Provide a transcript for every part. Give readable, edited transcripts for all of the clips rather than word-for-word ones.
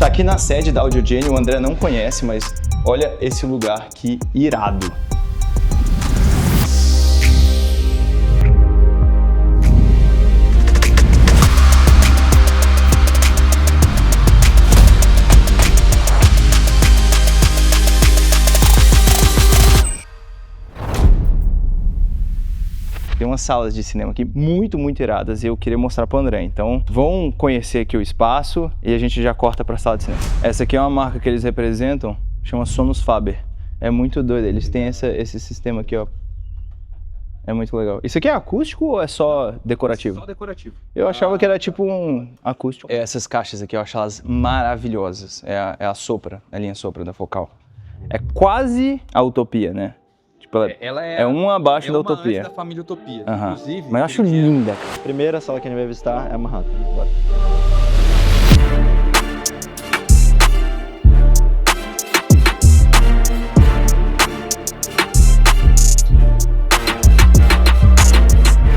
tá aqui na sede da AudioGenie, o André não conhece, mas olha esse lugar que irado. Tem umas salas de cinema aqui muito iradas e eu queria mostrar para o André. Então, vão conhecer aqui o espaço e a gente já corta para a sala de cinema. Essa aqui é uma marca que eles representam, chama Sonus Faber. É muito doido, eles têm esse sistema aqui, ó. É muito legal. Isso aqui é acústico ou é só decorativo? Só decorativo. Eu achava que era tipo um acústico. Essas caixas aqui, eu acho elas maravilhosas. É a Sopra, a linha Sopra da Focal. É quase a Utopia, né? Ela é uma abaixo da Utopia. Da família Utopia. Inclusive, mas eu acho linda. Primeira sala que a gente vai visitar é a Manhattan. Bora.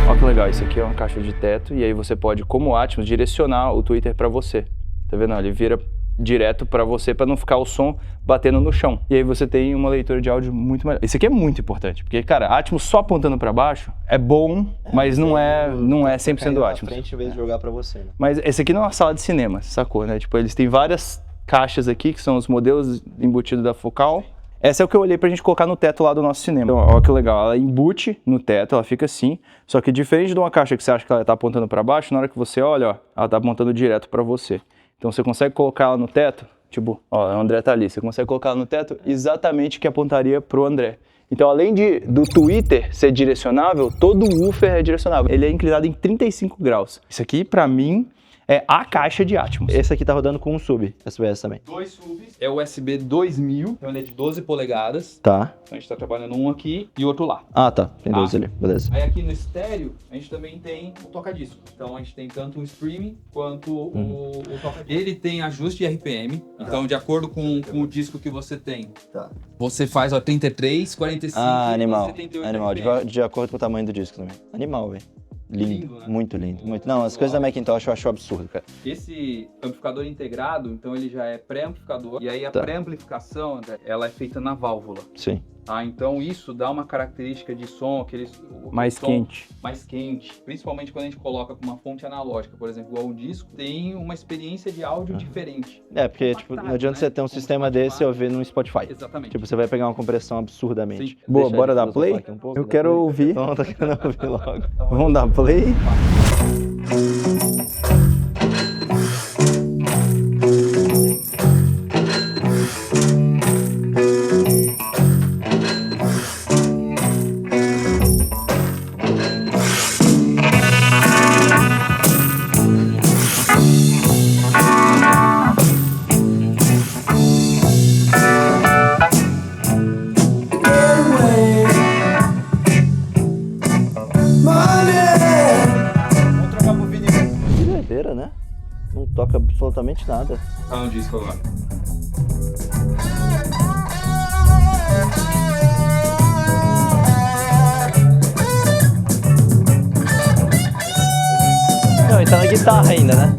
Olha que legal, isso aqui é uma caixa de teto e aí você pode, como Atmos, direcionar o Twitter para você. Tá vendo? Ele vira direto para você, para não ficar o som batendo no chão. E aí você tem uma leitura de áudio muito melhor. Isso aqui é muito importante, porque, cara, Atmos só apontando para baixo é bom, mas não é 100% do Atmos. Frente em vez de jogar para você, né? Mas esse aqui não é uma sala de cinema, sacou, né? Tipo, eles têm várias caixas aqui, que são os modelos embutidos da Focal. Essa é o que eu olhei pra gente colocar no teto lá do nosso cinema. Então, olha que legal, ela embute no teto, ela fica assim, só que diferente de uma caixa que você acha que ela tá apontando para baixo, na hora que você olha, ó, ela tá apontando direto para você. Então você consegue colocar ela no teto, tipo, ó, o André tá ali, você consegue colocar ela no teto exatamente que apontaria pro André. Então, além do Twitter ser direcionável, todo o woofer é direcionável. Ele é inclinado em 35 graus. Isso aqui, pra mim, é a caixa de Atmos. Esse aqui tá rodando com um sub, SBS também. 2 subs, é o USB 2000, então ele é de 12 polegadas. Tá. Então a gente tá trabalhando um aqui e outro lá. Ah, tá. Tem dois ali, beleza. Aí aqui no estéreo, a gente também tem o toca-disco. Então a gente tem tanto o streaming quanto o toca-disco. Ele tem ajuste de RPM, então de acordo com o disco que você tem. Tá. Você faz, ó, 33, 45 Ah, animal. 78 Animal, RPM. de acordo com o tamanho do disco também. Animal, velho. Lindo, Lindo, né? muito lindo. Muito. Não, as coisas da Macintosh eu acho absurdo, cara. Esse amplificador integrado, então ele já é pré-amplificador. E aí a Tá. pré-amplificação, André, ela é feita na válvula. Sim. Tá? Então isso dá uma característica de som, Mais som quente. mais quente. Principalmente quando a gente coloca com uma fonte analógica, por exemplo, igual o disco, tem uma experiência de áudio diferente. É, porque tipo, não adianta né? você ter um Como sistema Spotify. desse e ouvir no Spotify. Exatamente. Tipo, você vai pegar uma compressão absurdamente. Sim. Boa, Deixa bora ele dar filosofar play? aqui um pouco, Eu dá quero play? ouvir. Então, tá querendo ouvir logo. Vamos dar play? Vamos trocar pro vinil. Que doideira, né? Não toca absolutamente nada. Tá no disco agora. Não, ele tá na guitarra ainda, né?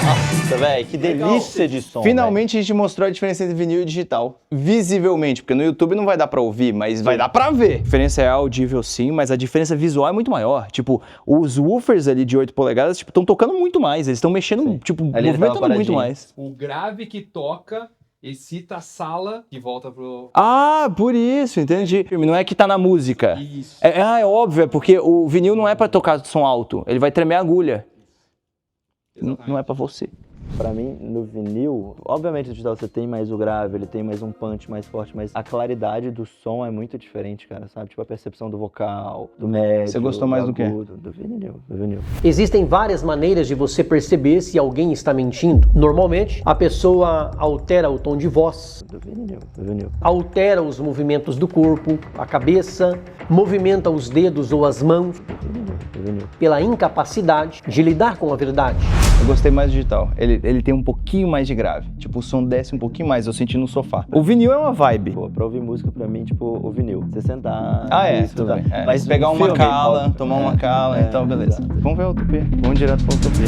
Nossa, velho, que delícia de som. Finalmente a gente mostrou a diferença entre vinil e digital. Visivelmente, porque no YouTube não vai dar pra ouvir, mas vai dar pra ver. A diferença é audível sim, mas a diferença visual é muito maior. Tipo, os woofers ali de 8 polegadas, tipo, estão tocando muito mais. Eles estão mexendo, Sim. tipo, Ali ele tava movimentando muito paradinho. mais. O grave que toca excita a sala que volta pro... Ah, por isso, entendi. Não é que tá na música. Isso. É óbvio, é porque o vinil não é pra tocar som alto. Ele vai tremer a agulha. Não é pra você. Pra mim, no vinil, obviamente o digital você tem mais o grave, ele tem mais um punch mais forte, mas a claridade do som é muito diferente, cara, sabe? Tipo a percepção do vocal, do médio, Você gostou mais do quê? agudo, do vinil. Existem várias maneiras de você perceber se alguém está mentindo. Normalmente, a pessoa altera o tom de voz, Do vinil. altera os movimentos do corpo, a cabeça, movimenta os dedos ou as mãos, Do vinil. pela incapacidade de lidar com a verdade. Eu gostei mais do digital. Ele ele tem um pouquinho mais de grave. Tipo, o som desce um pouquinho mais, eu senti no sofá. O vinil é uma vibe. Pô, pra ouvir música, pra mim, tipo, o vinil. Você sentar... Tudo bem. Mas pegar um uma filme, cala, pode- tomar uma cala, então beleza. exato. Vamos ver a Utopia. Vamos direto pra Utopia.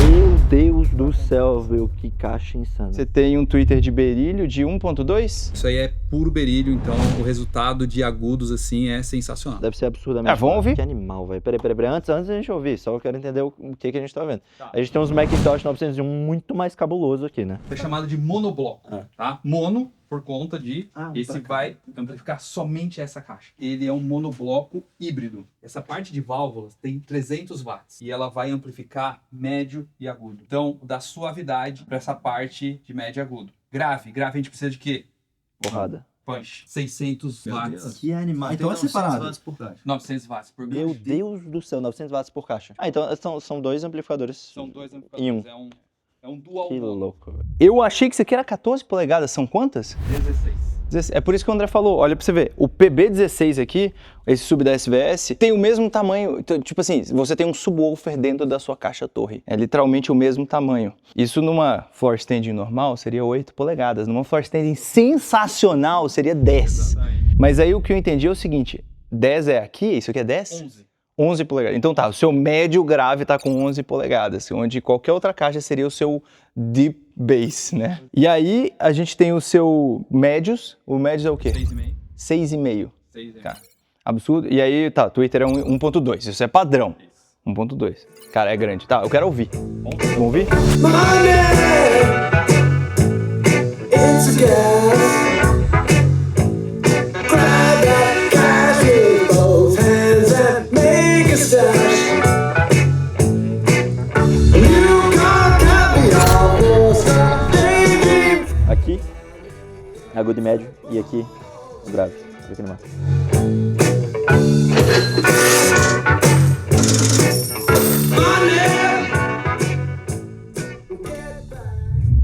Meu Deus do céu, meu, que caixa insana. Você tem um tweeter de berílio de 1.2? Isso aí é puro berílio, então o resultado de agudos assim é sensacional. Deve ser absurdamente. Vamos ouvir? Que animal, velho. Peraí. Antes a gente ouvir, só eu quero entender o que a gente tá vendo. A gente tem uns Macintosh 901 muito mais cabuloso aqui, né? É chamado de monobloco, tá? Mono, por conta de esse vai amplificar somente essa caixa. Ele é um monobloco híbrido. Essa parte de válvulas tem 300 watts e ela vai amplificar médio e agudo. Então, dá suavidade para essa parte de médio e agudo. Grave a gente precisa de quê? Porrada. Punch. 600 watts. Que animal. Então é separado. 900 watts por Meu grave. Deus do céu, 900 watts por caixa. Então são dois amplificadores. São dois Em amplificadores. É um dual Que mono. louco, velho. Eu achei que isso aqui era 14 polegadas, são quantas? 16. É por isso que o André falou, olha pra você ver, o PB16 aqui, esse sub da SVS, tem o mesmo tamanho, então, tipo assim, você tem um subwoofer dentro da sua caixa torre, é literalmente o mesmo tamanho. Isso numa floor standing normal seria 8 polegadas, numa floor standing sensacional seria 10. Exatamente. Mas aí o que eu entendi é o seguinte, 10 é aqui, isso aqui é 10? 11 polegadas. Então tá, o seu médio grave tá com 11 polegadas, onde qualquer outra caixa seria o seu deep bass, né? E aí a gente tem o seu médios, o médios é o quê? 6,5. 6,5. 6,5. Tá. Absurdo. E aí, tá, Twitter é 1.2, isso é padrão. 1.2. Cara, é grande. Tá, eu quero ouvir. Vamos ouvir? Aqui, agudo e médio, e aqui, o grave. Olha que animal.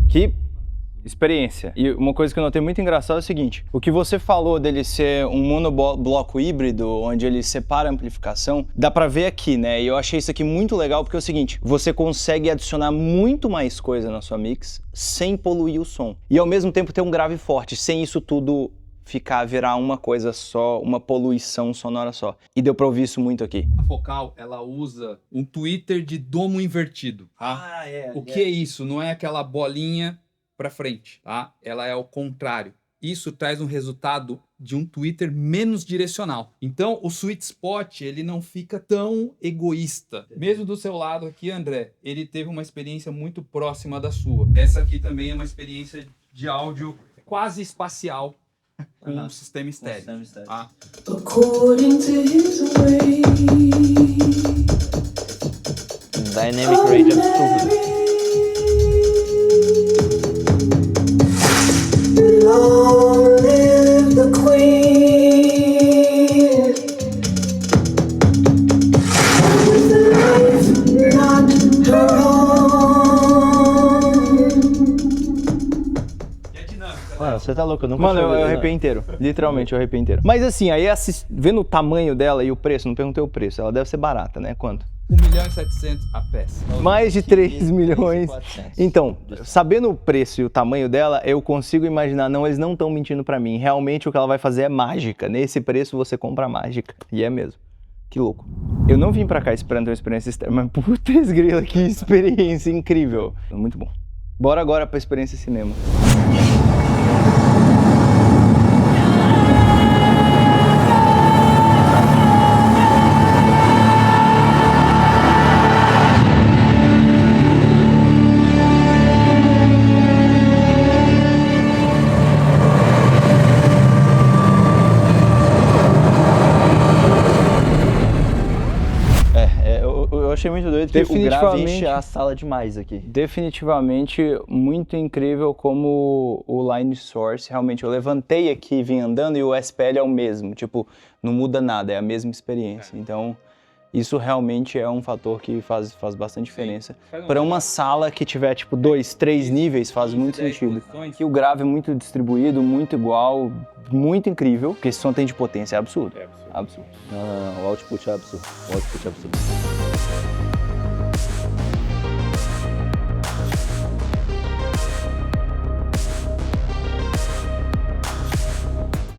Que experiência. E uma coisa que eu notei muito engraçada é o seguinte, o que você falou dele ser um monobloco híbrido, onde ele separa a amplificação, dá pra ver aqui, né? E eu achei isso aqui muito legal porque é o seguinte, você consegue adicionar muito mais coisa na sua mix sem poluir o som. E ao mesmo tempo ter um grave forte, sem isso tudo virar uma coisa só, uma poluição sonora só. E deu pra ouvir isso muito aqui. A Focal, ela usa um tweeter de domo invertido, tá? O que é isso? Não é aquela bolinha para frente, tá? Ela é ao contrário. Isso traz um resultado de um tweeter menos direcional. Então, o sweet spot, ele não fica tão egoísta. Mesmo do seu lado aqui, André, ele teve uma experiência muito próxima da sua. Essa aqui também é uma experiência de áudio quase espacial com um sistema estéreo. Tá? According to his way. Dynamic range absurdo. Long live the queen. With a life not her own. E a dinâmica? Mano, você tá louco, eu nunca Mano, tinha eu ouvido, arrepiei né? inteiro. Literalmente, eu arrepiei inteiro. Mas assim, aí vendo o tamanho dela e o preço, não perguntei o preço, ela deve ser barata, né? Quanto? 1.700.000 a peça. Mais de 3 milhões. 400. Então, sabendo o preço e o tamanho dela, eu consigo imaginar, não, eles não estão mentindo pra mim. Realmente o que ela vai fazer é mágica. Nesse preço você compra mágica. E é mesmo. Que louco. Eu não vim pra cá esperando ter uma experiência externa, mas putz grila, que experiência incrível. Muito bom. Bora agora pra experiência cinema. Eu achei muito doido que o grave Definitivamente. enche a sala demais aqui. Definitivamente muito incrível como o line source, realmente eu levantei aqui e vim andando e o SPL é o mesmo, tipo, não muda nada, é a mesma experiência. Então, Isso realmente é um fator que faz bastante diferença. Faz um- Para uma sala que tiver tipo 2, 3 níveis, faz 15, muito 10 sentido. posições. Aqui o grave é muito distribuído, muito igual, muito incrível, porque esse som tem de potência, é absurdo. É absurdo. Absurdo. Não, o output é absurdo. O output é absurdo.